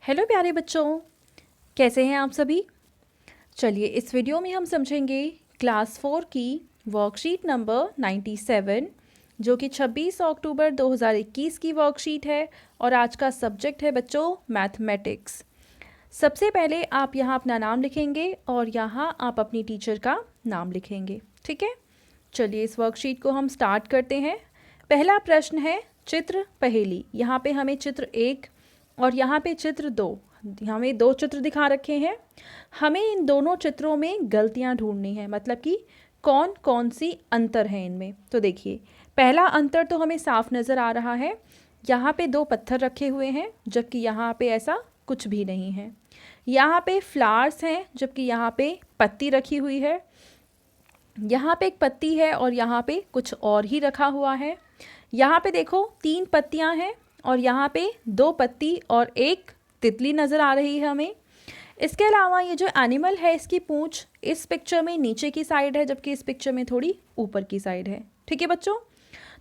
Hello प्यारे बच्चों, कैसे हैं आप सभी। चलिए इस वीडियो में हम समझेंगे क्लास 4 की वर्कशीट नंबर 97 जो कि 26 अक्टूबर 2021 की वर्कशीट है और आज का सब्जेक्ट है बच्चों मैथमेटिक्स। सबसे पहले आप यहाँ अपना नाम लिखेंगे और यहाँ आप अपनी टीचर का नाम लिखेंगे, ठीक है। चलिए इस वर्कशीट को हम स्टार्ट करते हैं। पहला प्रश्न है चित्र पहेली। यहाँ पे हमें चित्र 1 और यहाँ पे चित्र 2, हमें दो चित्र दिखा रखे हैं। हमें इन दोनों चित्रों में गलतियाँ ढूंढनी है, मतलब कि कौन कौन सी अंतर है इनमें। तो देखिए पहला अंतर तो हमें साफ नज़र आ रहा है। यहाँ पे दो पत्थर रखे हुए हैं जबकि यहाँ पे ऐसा कुछ भी नहीं है। यहाँ पे फ्लावर्स हैं जबकि यहाँ पे पत्ती रखी हुई है। यहाँ पे एक पत्ती है और यहाँ पे कुछ और ही रखा हुआ है। यहाँ पे देखो 3 पत्तियाँ हैं और यहाँ पे 2 पत्ती और एक तितली नज़र आ रही है हमें। इसके अलावा ये जो एनिमल है इसकी पूंछ इस पिक्चर में नीचे की साइड है जबकि इस पिक्चर में थोड़ी ऊपर की साइड है, ठीक है बच्चों।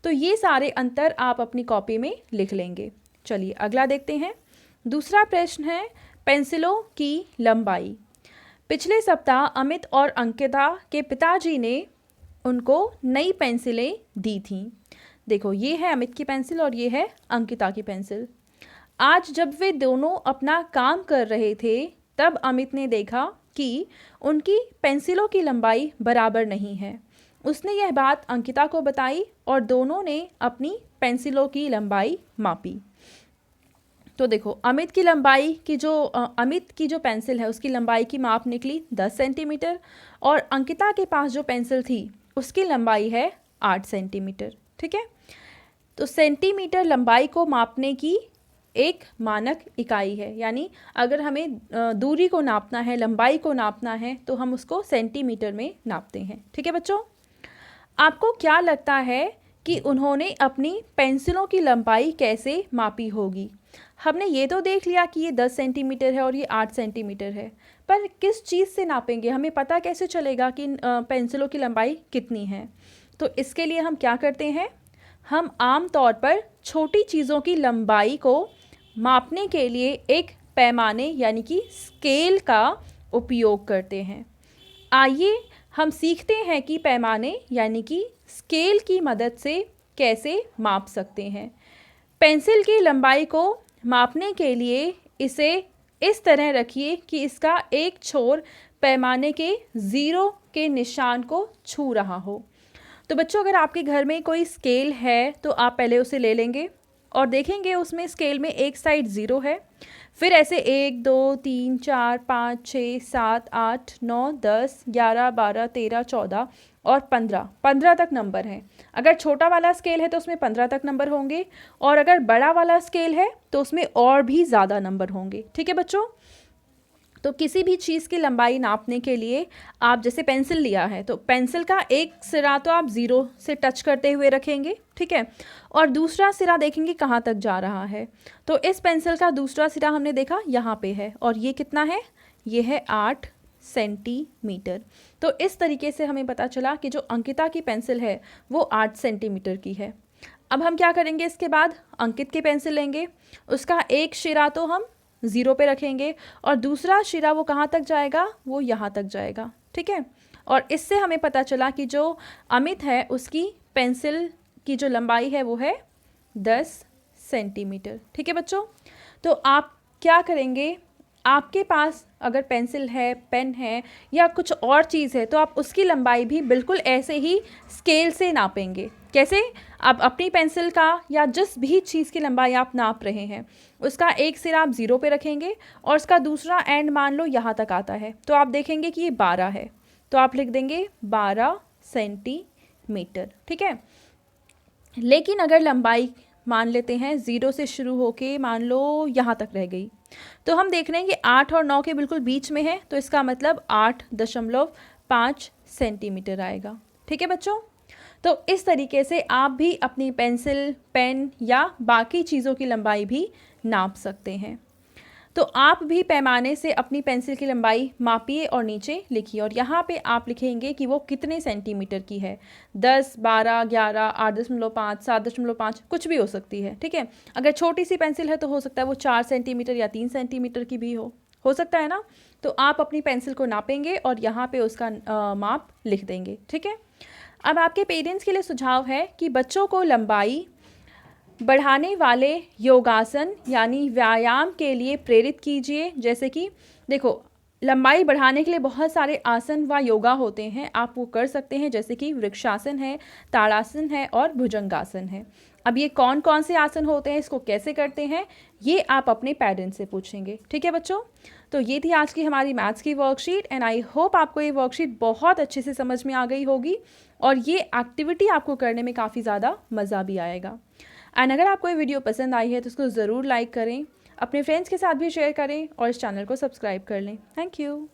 तो ये सारे अंतर आप अपनी कॉपी में लिख लेंगे। चलिए अगला देखते हैं। दूसरा प्रश्न है पेंसिलों की लंबाई। पिछले सप्ताह अमित और अंकिता के पिताजी ने उनको नई पेंसिलें दी थीं। देखो ये है अमित की पेंसिल और ये है अंकिता की पेंसिल। आज जब वे दोनों अपना काम कर रहे थे तब अमित ने देखा कि उनकी पेंसिलों की लंबाई बराबर नहीं है। उसने यह बात अंकिता को बताई और दोनों ने अपनी पेंसिलों की लंबाई मापी। तो देखो अमित की जो पेंसिल है उसकी लंबाई की माप निकली 10 सेंटीमीटर और अंकिता के पास जो पेंसिल थी उसकी लंबाई है 8 सेंटीमीटर, ठीक है। तो सेंटीमीटर लंबाई को मापने की एक मानक इकाई है, यानी अगर हमें दूरी को नापना है, लंबाई को नापना है तो हम उसको सेंटीमीटर में नापते हैं, ठीक है बच्चों। आपको क्या लगता है कि उन्होंने अपनी पेंसिलों की लंबाई कैसे मापी होगी। हमने ये तो देख लिया कि ये 10 सेंटीमीटर है और ये 8 सेंटीमीटर है, पर किस चीज़ से नापेंगे, हमें पता कैसे चलेगा कि पेंसिलों की लंबाई कितनी है। तो इसके लिए हम क्या करते हैं, हम आम तौर पर छोटी चीज़ों की लंबाई को मापने के लिए एक पैमाने यानी कि स्केल का उपयोग करते हैं। आइए हम सीखते हैं कि पैमाने यानी कि स्केल की मदद से कैसे माप सकते हैं। पेंसिल की लंबाई को मापने के लिए इसे इस तरह रखिए कि इसका एक छोर पैमाने के 0 के निशान को छू रहा हो। तो बच्चों अगर आपके घर में कोई स्केल है तो आप पहले उसे ले लेंगे और देखेंगे उसमें स्केल में एक साइड 0 है, फिर ऐसे 1 2 3 4 5 6 7 8 9 10 11 12 13 14 और 15 तक नंबर हैं। अगर छोटा वाला स्केल है तो उसमें 15 तक नंबर होंगे और अगर बड़ा वाला स्केल है तो उसमें और भी ज़्यादा नंबर होंगे, ठीक है बच्चों। तो किसी भी चीज़ की लंबाई नापने के लिए आप जैसे पेंसिल लिया है तो पेंसिल का एक सिरा तो आप 0 से टच करते हुए रखेंगे, ठीक है, और दूसरा सिरा देखेंगे कहाँ तक जा रहा है। तो इस पेंसिल का दूसरा सिरा हमने देखा यहाँ पे है और ये कितना है, ये है 8 सेंटीमीटर। तो इस तरीके से हमें पता चला कि जो अंकिता की पेंसिल है वो 8 सेंटीमीटर की है। अब हम क्या करेंगे, इसके बाद अंकित की पेंसिल लेंगे, उसका एक सिरा तो हम 0 पे रखेंगे और दूसरा सिरा वो कहाँ तक जाएगा, वो यहाँ तक जाएगा, ठीक है। और इससे हमें पता चला कि जो अमित है उसकी पेंसिल की जो लंबाई है वो है 10 सेंटीमीटर, ठीक है बच्चों। तो आप क्या करेंगे, आपके पास अगर पेंसिल है, पेन है या कुछ और चीज़ है तो आप उसकी लंबाई भी बिल्कुल ऐसे ही स्केल से नापेंगे। कैसे, आप अपनी पेंसिल का या जिस भी चीज़ की लंबाई आप नाप रहे हैं उसका एक सिरा आप 0 पे रखेंगे और उसका दूसरा एंड मान लो यहाँ तक आता है तो आप देखेंगे कि ये 12 है तो आप लिख देंगे 12 सेंटीमीटर, ठीक है। लेकिन अगर लंबाई मान लेते हैं 0 से शुरू होके मान लो यहाँ तक रह गई तो हम देख रहे हैं कि 8 और 9 के बिल्कुल बीच में है तो इसका मतलब 8.5 सेंटीमीटर आएगा, ठीक है बच्चों। तो इस तरीके से आप भी अपनी पेंसिल, पेन या बाकी चीज़ों की लंबाई भी नाप सकते हैं। तो आप भी पैमाने से अपनी पेंसिल की लंबाई मापिए और नीचे लिखिए, और यहाँ पे आप लिखेंगे कि वो कितने सेंटीमीटर की है। 10, 12, 11, 8.5, 7.5 कुछ भी हो सकती है, ठीक है। अगर छोटी सी पेंसिल है तो हो सकता है वो 4 सेंटीमीटर या 3 सेंटीमीटर की भी हो सकता है ना। तो आप अपनी पेंसिल को नापेंगे और यहाँ पे उसका माप लिख देंगे, ठीक है। अब आपके पेरेंट्स के लिए सुझाव है कि बच्चों को लंबाई बढ़ाने वाले योगासन यानी व्यायाम के लिए प्रेरित कीजिए। जैसे कि देखो, लंबाई बढ़ाने के लिए बहुत सारे आसन व योगा होते हैं, आप वो कर सकते हैं, जैसे कि वृक्षासन है, ताड़ासन है और भुजंगासन है। अब ये कौन कौन से आसन होते हैं, इसको कैसे करते हैं, ये आप अपने पेरेंट्स से पूछेंगे, ठीक है बच्चों। तो ये थी आज की हमारी मैथ्स की वर्कशीट, एंड आई होप आपको ये वर्कशीट बहुत अच्छे से समझ में आ गई होगी और ये एक्टिविटी आपको करने में काफ़ी ज़्यादा मज़ा भी आएगा। एंड अगर आपको ये वीडियो पसंद आई है तो उसको ज़रूर लाइक करें, अपने फ्रेंड्स के साथ भी शेयर करें और इस चैनल को सब्सक्राइब कर लें। Thank you.